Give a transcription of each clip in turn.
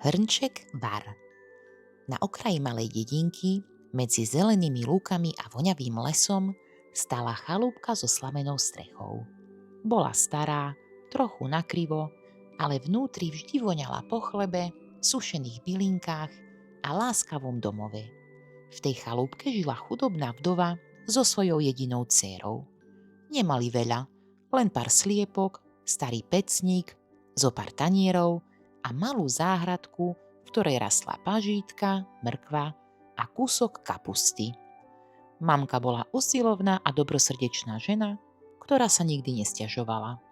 Hrnček var. Na okraji malej dedinky, medzi zelenými lúkami a voňavým lesom, stála chalúbka so slamenou strechou. Bola stará, trochu nakrivo, ale vnútri vždy voňala po chlebe, sušených bylinkách a láskavom domove. V tej chalúbke žila chudobná vdova so svojou jedinou dcérou. Nemali veľa, len pár sliepok, starý pecník, zo pár tanierov a malú záhradku, v ktorej rastla pažítka, mrkva a kúsok kapusty. Mamka bola usilovná a dobrosrdečná žena, ktorá sa nikdy nesťažovala.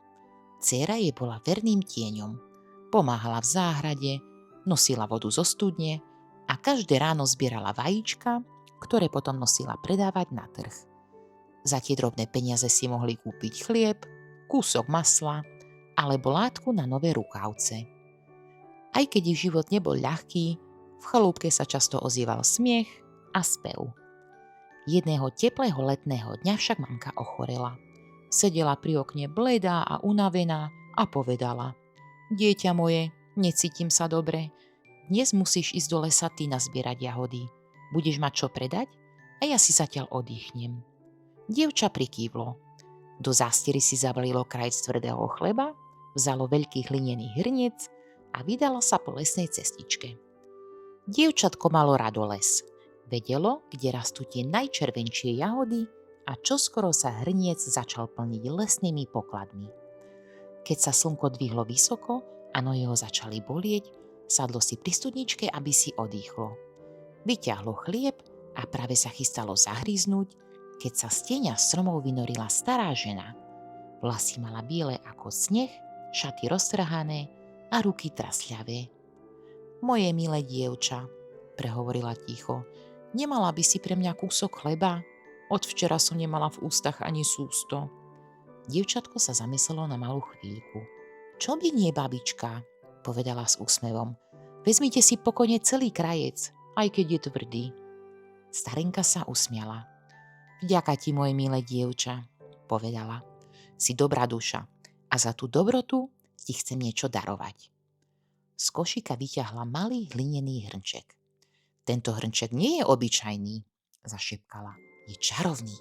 Dcéra jej bola verným tieňom. Pomáhala v záhrade, nosila vodu zo studne a každé ráno zbierala vajíčka, ktoré potom nosila predávať na trh. Za tie drobné peniaze si mohli kúpiť chlieb, kúsok masla alebo látku na nové rukávce. Aj keď ich život nebol ľahký, v chalúbke sa často ozýval smiech a spev. Jedného teplého letného dňa však mamka ochorela. Sedela pri okne bledá a unavená a povedala: Dieťa moje, necítim sa dobre. Dnes musíš ísť do lesa ty nazbierať jahody. Budeš mať čo predať? A ja si zatiaľ oddychnem. Dievča prikývlo. Do zástiery si zabalilo krajec tvrdého chleba, vzalo veľký hlinený hrniec a vydalo sa po lesnej cestičke. Dievčatko malo rado les. Vedelo, kde rastú tie najčervenšie jahody a čoskoro sa hrniec začal plniť lesnými pokladmi. Keď sa slnko dvihlo vysoko a nohy ho začali bolieť, sadlo si pri studničke, aby si odýchlo. Vyťahlo chlieb a práve sa chystalo zahryznúť, keď sa z tieňa stromov vynorila stará žena. Vlasy mala biele ako sneh, šaty roztrhané a ruky trasľavé. Moje milé dievča, prehovorila ticho, nemala by si pre mňa kúsok chleba? Od včera som nemala v ústach ani sústo. Dievčatko sa zamyslelo na malú chvíľku. Čo by nie, babička, povedala s úsmevom. Vezmite si pokojne celý krajec, aj keď je tvrdý. Starenka sa usmiala. Vďaka ti, moje milé dievča, povedala. Si dobrá duša a za tú dobrotu ti chcem niečo darovať. Z košíka vyťahla malý hlinený hrnček. Tento hrnček nie je obyčajný, zašepkala. Je čarovný.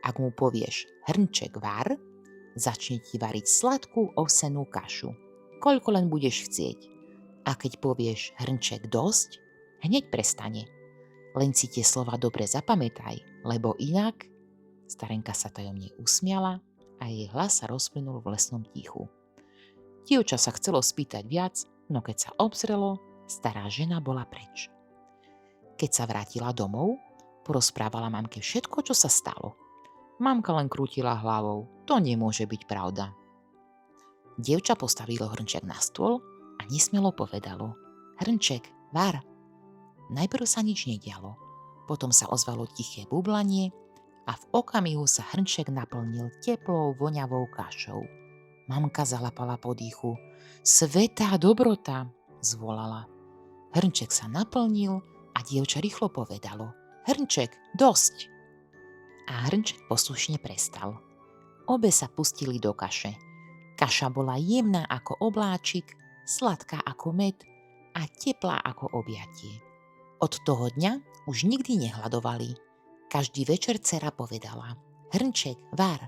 Ak mu povieš hrnček var, začne ti variť sladkú ovsenú kašu. Koľko len budeš chcieť. A keď povieš hrnček dosť, hneď prestane. Len si tie slova dobre zapamätaj, lebo inak... Starenka sa tajomne usmiala a jej hlas sa rozplynul v lesnom tichu. Dievča sa chcelo spýtať viac, no keď sa obzrelo, stará žena bola preč. Keď sa vrátila domov, porozprávala mamke všetko, čo sa stalo. Mamka len krútila hlavou. To nemôže byť pravda. Dievča postavilo hrnček na stôl a nesmelo povedalo. Hrnček, var. Najprv sa nič nedialo. Potom sa ozvalo tiché bublanie a v okamihu sa hrnček naplnil teplou, voňavou kašou. Mamka zalapala po dýchu. Svätá dobrota, zvolala. Hrnček sa naplnil a dievča rýchlo povedalo. Hrnček, dosť. A hrnček poslušne prestal. Obe sa pustili do kaše. Kaša bola jemná ako obláčik, sladká ako med a teplá ako objatie. Od toho dňa už nikdy nehladovali. Každý večer dcera povedala Hrnček, var.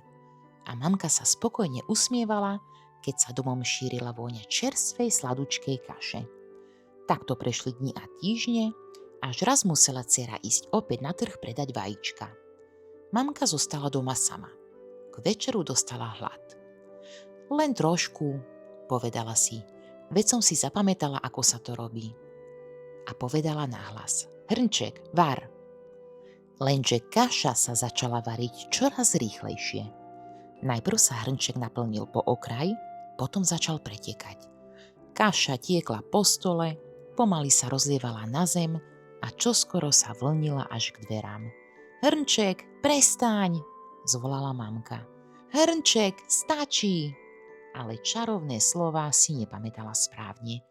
A mamka sa spokojne usmievala, keď sa domom šírila vôňa čerstvej sladučkej kaše. Takto prešli dni a týždne, až raz musela dcera ísť opäť na trh predať vajíčka. Mamka zostala doma sama. K večeru dostala hlad. Len trošku, povedala si, veď som si zapamätala, ako sa to robí. A povedala nahlas, Hrnček, var. Lenže kaša sa začala variť čoraz rýchlejšie. Najprv sa hrnček naplnil po okraj, potom začal pretekať. Kaša tiekla po stole, pomaly sa rozlievala na zem a čoskoro sa vlnila až k dverám. Hrnček, prestaň, zvolala mamka. Hrnček, stačí. Ale čarovné slová si nepamätala správne.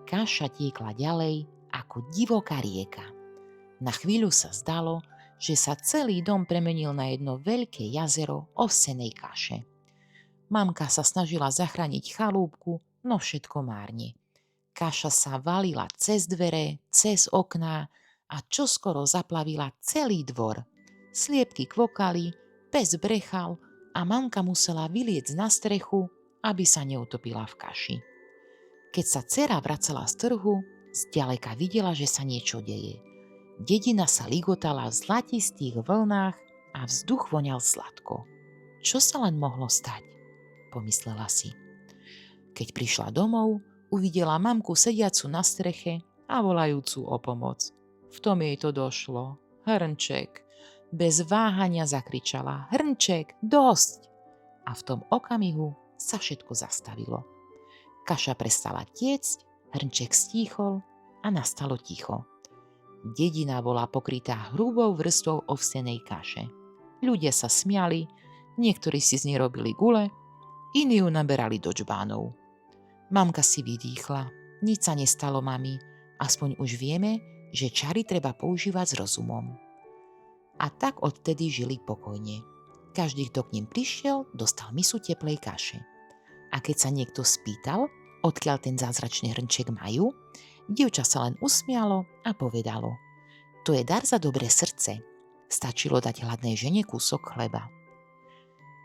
Kaša tiekla ďalej ako divoká rieka. Na chvíľu sa zdalo, že sa celý dom premenil na jedno veľké jazero ovsenej kaše. Mamka sa snažila zachrániť chalúbku, no všetko márne. Kaša sa valila cez dvere, cez okná a čoskoro zaplavila celý dvor. Sliepky kvokali, pes brechal a mamka musela vyliecť na strechu, aby sa neutopila v kaši. Keď sa dcera vracala z trhu, zďaleka videla, že sa niečo deje. Dedina sa ligotala v zlatistých vlnách a vzduch voňal sladko. Čo sa len mohlo stať? Pomyslela si. Keď prišla domov, uvidela mamku sediacu na streche a volajúcu o pomoc. V tom jej to došlo. Hrnček. Bez váhania zakričala: Hrnček, dosť! A v tom okamihu sa všetko zastavilo. Kaša prestala tiecť, hrnček stíchol a nastalo ticho. Dedina bola pokrytá hrubou vrstvou ovsenej kaše. Ľudia sa smiali, niektorí si z nej robili gule, iní ju naberali do džbánov. Mamka si vydýchla. Nič sa nestalo, mami. Aspoň už vieme, že čary treba používať s rozumom. A tak odtedy žili pokojne. Každý, kto k nim prišiel, dostal misu teplej kaše. A keď sa niekto spýtal, odkiaľ ten zázračný hrnček majú, dievča sa len usmialo a povedalo: To je dar za dobré srdce. Stačilo dať hladnej žene kúsok chleba.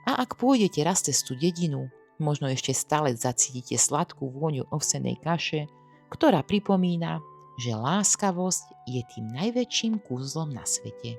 A ak pôjdete raz cez tú dedinu, možno ešte stále zacítite sladkú vôňu ovsenej kaše, ktorá pripomína, že láskavosť je tým najväčším kúzlom na svete.